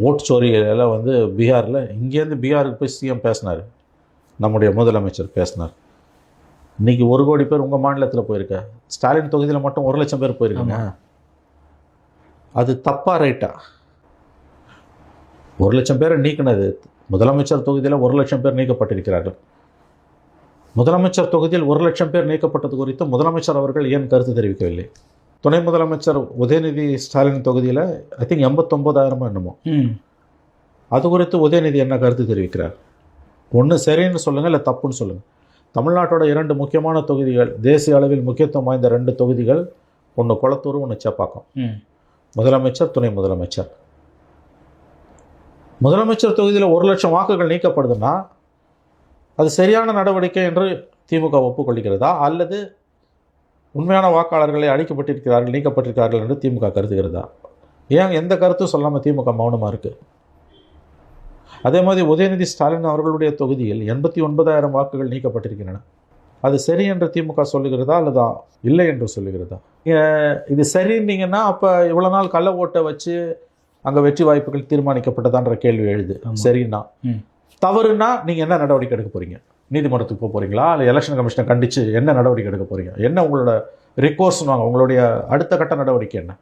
ஓட்டு சோரியெல்லாம் வந்து பீகாரில் இங்கேருந்து பீகாருக்கு போய் சிஎம் பேசினார், நம்முடைய முதலமைச்சர் பேசினார். இன்றைக்கி 1 கோடி பேர் உங்கள் மாநிலத்தில் போயிருக்க, ஸ்டாலின் தொகுதியில் மட்டும் 1 லட்சம் பேர் போயிருக்காங்க. அது தப்பா ரைட்டா? 1 லட்சம் பேரை நீக்கினது, முதலமைச்சர் தொகுதியில் 1 லட்சம் பேர் நீக்கப்பட்டிருக்கிறார்கள். முதலமைச்சர் தொகுதியில் 1 லட்சம் பேர் நீக்கப்பட்டது குறித்து முதலமைச்சர் அவர்கள் ஏன் கருத்து தெரிவிக்கவில்லை? துணை முதலமைச்சர் உதயநிதி ஸ்டாலின் தொகுதியில் ஐ திங்க் 89,000 என்னமோ, அது குறித்து உதயநிதி என்ன கருத்து தெரிவிக்கிறார்? ஒன்று சரின்னு சொல்லுங்கள், இல்லை தப்புன்னு சொல்லுங்கள். தமிழ்நாட்டோட 2 முக்கியமான தொகுதிகள், தேசிய அளவில் முக்கியத்துவம் வாய்ந்த 2 தொகுதிகள், ஒன்று கொளத்தூர், ஒன்று சேப்பாக்கம். முதலமைச்சர், துணை முதலமைச்சர். முதலமைச்சர் தொகுதியில் 1 லட்சம் வாக்குகள் நீக்கப்படுதுன்னா அது சரியான நடவடிக்கை என்று திமுக ஒப்புக்கொள்கிறதா, அல்லது உண்மையான வாக்காளர்களை அழிக்கப்பட்டிருக்கிறார்கள், நீக்கப்பட்டிருக்கிறார்கள் என்று திமுக கருதுகிறதா? ஏன் எந்த கருத்தும் சொல்லாமல் திமுக மௌனமாக இருக்குது? அதே மாதிரி உதயநிதி ஸ்டாலின் அவர்களுடைய தொகுதியில் 89,000 வாக்குகள் நீக்கப்பட்டிருக்கின்றன. அது சரி என்று திமுக சொல்லுகிறதா அல்லது இல்லை என்று சொல்லுகிறதா? இது சரின்னீங்கன்னா அப்போ இவ்வளோ நாள் கள்ள ஓட்டை வச்சு அங்கே வெற்றி வாய்ப்புகள் தீர்மானிக்கப்பட்டதான்ற கேள்வி எழுது. சரின்னா, தவறுனா நீங்கள் என்ன நடவடிக்கை எடுக்க போகிறீங்க? நீதிமன்றத்துக்கு போக போகிறீங்களா, இல்லை எலெக்ஷன் கமிஷனை கண்டித்து என்ன நடவடிக்கை எடுக்க போகிறீங்க? என்ன உங்களோட ரிகோர்ஸ்னு வாங்க, உங்களுடைய அடுத்த கட்ட நடவடிக்கை என்ன?